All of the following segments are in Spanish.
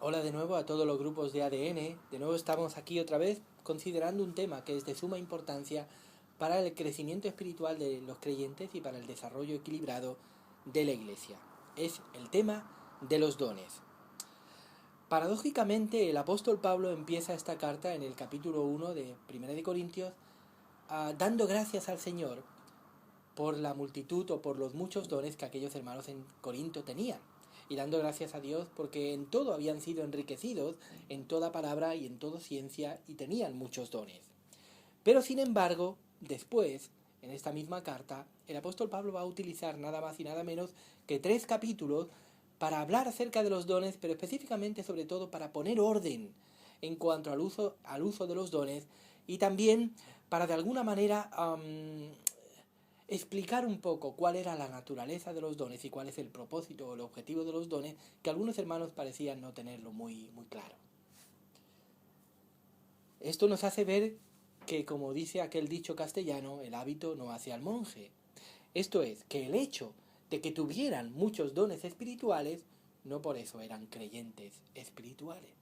Hola de nuevo a todos los grupos de ADN. De nuevo estamos aquí otra vez considerando un tema que es de suma importancia para el crecimiento espiritual de los creyentes y para el desarrollo equilibrado de la Iglesia. Es el tema de los dones. Paradójicamente, el apóstol Pablo empieza esta carta en el capítulo 1 de 1 de Corintios dando gracias al Señor por la multitud o por los muchos dones que aquellos hermanos en Corinto tenían. Y dando gracias a Dios porque en todo habían sido enriquecidos, en toda palabra y en toda ciencia, y tenían muchos dones. Pero sin embargo, después, en esta misma carta, el apóstol Pablo va a utilizar nada más y nada menos que 3 capítulos para hablar acerca de los dones, pero específicamente sobre todo para poner orden en cuanto al uso de los dones, y también para de alguna manera explicar un poco cuál era la naturaleza de los dones y cuál es el propósito o el objetivo de los dones, que algunos hermanos parecían no tenerlo muy claro. Esto nos hace ver que, como dice aquel dicho castellano, el hábito no hace al monje. Esto es, que el hecho de que tuvieran muchos dones espirituales, no por eso eran creyentes espirituales,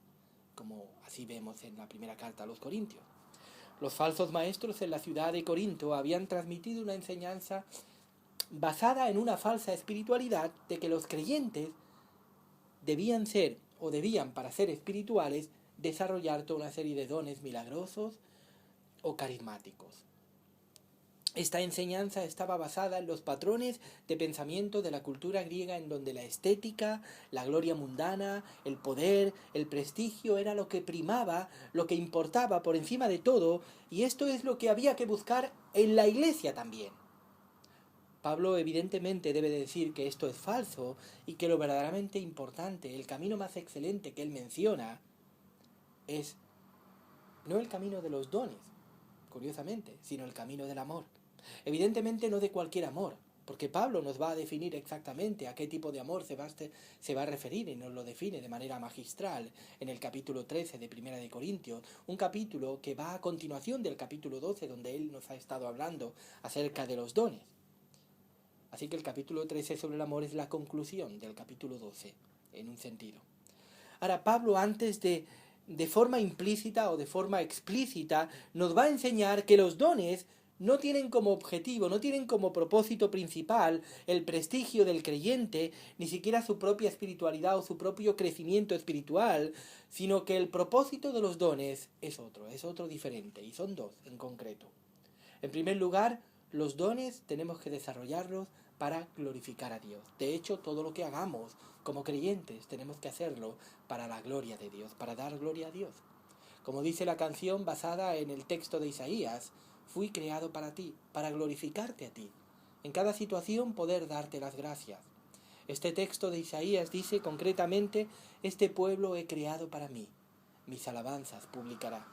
como así vemos en la primera carta a los Corintios. Los falsos maestros en la ciudad de Corinto habían transmitido una enseñanza basada en una falsa espiritualidad de que los creyentes debían ser, o debían para ser espirituales, desarrollar toda una serie de dones milagrosos o carismáticos. Esta enseñanza estaba basada en los patrones de pensamiento de la cultura griega, en donde la estética, la gloria mundana, el poder, el prestigio era lo que primaba, lo que importaba por encima de todo, y esto es lo que había que buscar en la Iglesia también. Pablo evidentemente debe decir que esto es falso y que lo verdaderamente importante, el camino más excelente que él menciona, es no el camino de los dones, curiosamente, sino el camino del amor. Evidentemente no de cualquier amor, porque Pablo nos va a definir exactamente a qué tipo de amor se va a referir, y nos lo define de manera magistral en el capítulo 13 de 1 de Corintios, un capítulo que va a continuación del capítulo 12, donde él nos ha estado hablando acerca de los dones. Así que el capítulo 13 sobre el amor es la conclusión del capítulo 12, en un sentido. Ahora, Pablo, antes de forma implícita o de forma explícita, nos va a enseñar que los dones no tienen como objetivo, no tienen como propósito principal el prestigio del creyente, ni siquiera su propia espiritualidad o su propio crecimiento espiritual, sino que el propósito de los dones es otro diferente, y son dos en concreto. En primer lugar, los dones tenemos que desarrollarlos para glorificar a Dios. De hecho, todo lo que hagamos como creyentes tenemos que hacerlo para la gloria de Dios, para dar gloria a Dios. Como dice la canción basada en el texto de Isaías, fui creado para ti, para glorificarte a ti. En cada situación poder darte las gracias. Este texto de Isaías dice concretamente, este pueblo he creado para mí, mis alabanzas publicará.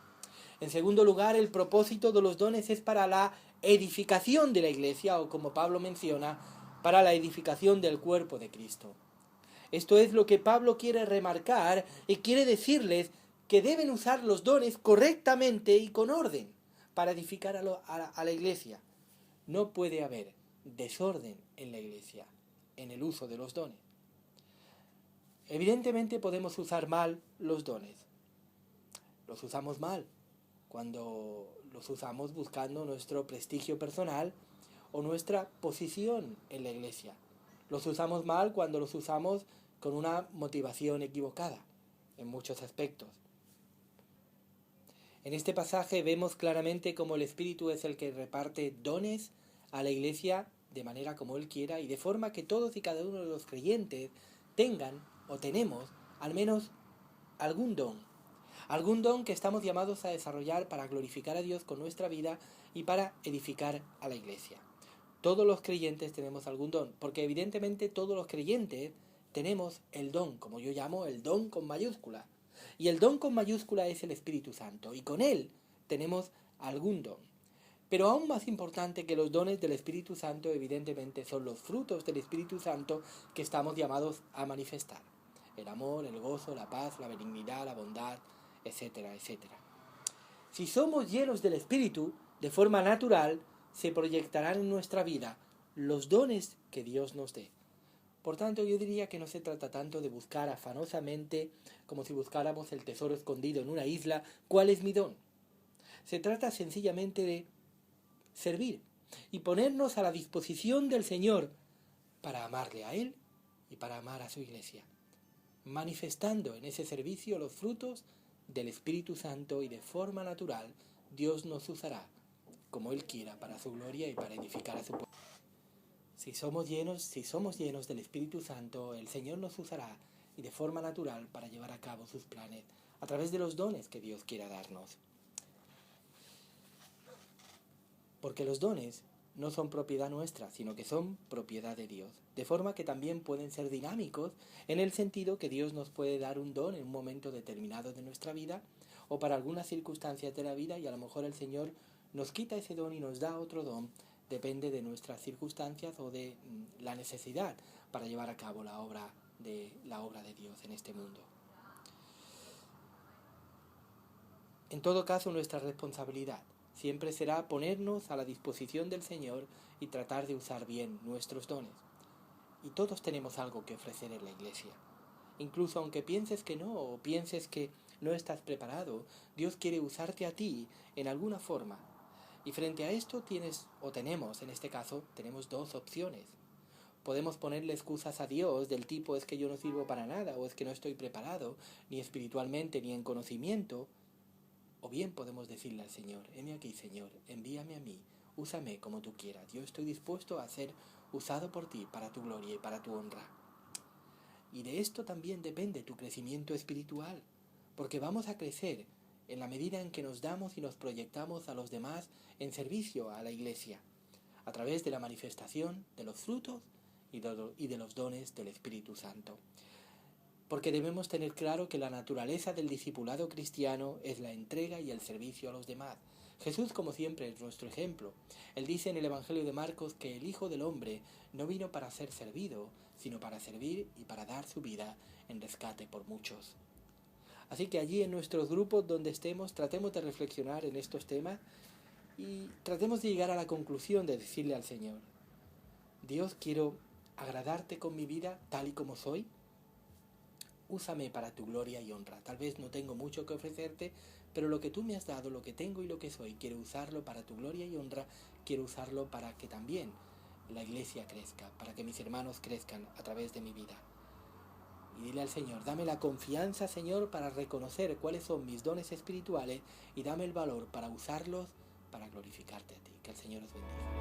En segundo lugar, el propósito de los dones es para la edificación de la Iglesia, o como Pablo menciona, para la edificación del cuerpo de Cristo. Esto es lo que Pablo quiere remarcar y quiere decirles que deben usar los dones correctamente y con orden para edificar a la Iglesia. No puede haber desorden en la Iglesia en el uso de los dones. Evidentemente podemos usar mal los dones. Los usamos mal cuando los usamos buscando nuestro prestigio personal o nuestra posición en la Iglesia. Los usamos mal cuando los usamos con una motivación equivocada, en muchos aspectos. En este pasaje vemos claramente cómo el Espíritu es el que reparte dones a la Iglesia de manera como Él quiera, y de forma que todos y cada uno de los creyentes tengan o tenemos al menos algún don. Algún don que estamos llamados a desarrollar para glorificar a Dios con nuestra vida y para edificar a la Iglesia. Todos los creyentes tenemos algún don, porque evidentemente todos los creyentes tenemos el don, como yo llamo el don con mayúscula. Y el don con mayúscula es el Espíritu Santo, y con él tenemos algún don. Pero aún más importante que los dones del Espíritu Santo, evidentemente, son los frutos del Espíritu Santo que estamos llamados a manifestar. El amor, el gozo, la paz, la benignidad, la bondad, etcétera, etcétera. Si somos llenos del Espíritu, de forma natural, se proyectarán en nuestra vida los dones que Dios nos dé. Por tanto, yo diría que no se trata tanto de buscar afanosamente, como si buscáramos el tesoro escondido en una isla, ¿cuál es mi don? Se trata sencillamente de servir y ponernos a la disposición del Señor para amarle a Él y para amar a su Iglesia, manifestando en ese servicio los frutos del Espíritu Santo, y de forma natural Dios nos usará como Él quiera para su gloria y para edificar a su pueblo. Si somos llenos del Espíritu Santo, el Señor nos usará y de forma natural para llevar a cabo sus planes a través de los dones que Dios quiera darnos. Porque los dones no son propiedad nuestra, sino que son propiedad de Dios. De forma que también pueden ser dinámicos en el sentido que Dios nos puede dar un don en un momento determinado de nuestra vida o para algunas circunstancias de la vida, y a lo mejor el Señor nos quita ese don y nos da otro don. Depende de nuestras circunstancias o de la necesidad para llevar a cabo la obra de Dios en este mundo. En todo caso, nuestra responsabilidad siempre será ponernos a la disposición del Señor y tratar de usar bien nuestros dones. Y todos tenemos algo que ofrecer en la Iglesia. Incluso aunque pienses que no, o pienses que no estás preparado, Dios quiere usarte a ti en alguna forma. Y frente a esto tenemos, en este caso, tenemos dos opciones. Podemos ponerle excusas a Dios del tipo: es que yo no sirvo para nada, o es que no estoy preparado, ni espiritualmente, ni en conocimiento. O bien podemos decirle al Señor: heme aquí, Señor, envíame a mí, úsame como tú quieras. Yo estoy dispuesto a ser usado por ti para tu gloria y para tu honra. Y de esto también depende tu crecimiento espiritual, porque vamos a crecer en la medida en que nos damos y nos proyectamos a los demás en servicio a la Iglesia, a través de la manifestación de los frutos y de los dones del Espíritu Santo. Porque debemos tener claro que la naturaleza del discipulado cristiano es la entrega y el servicio a los demás. Jesús, como siempre, es nuestro ejemplo. Él dice en el Evangelio de Marcos que el Hijo del Hombre no vino para ser servido, sino para servir y para dar su vida en rescate por muchos. Así que allí en nuestros grupos donde estemos, tratemos de reflexionar en estos temas y tratemos de llegar a la conclusión de decirle al Señor: Dios, quiero agradarte con mi vida tal y como soy. Úsame para tu gloria y honra. Tal vez no tengo mucho que ofrecerte, pero lo que tú me has dado, lo que tengo y lo que soy, quiero usarlo para tu gloria y honra. Quiero usarlo para que también la Iglesia crezca, para que mis hermanos crezcan a través de mi vida. Y dile al Señor: dame la confianza, Señor, para reconocer cuáles son mis dones espirituales, y dame el valor para usarlos para glorificarte a ti. Que el Señor os bendiga.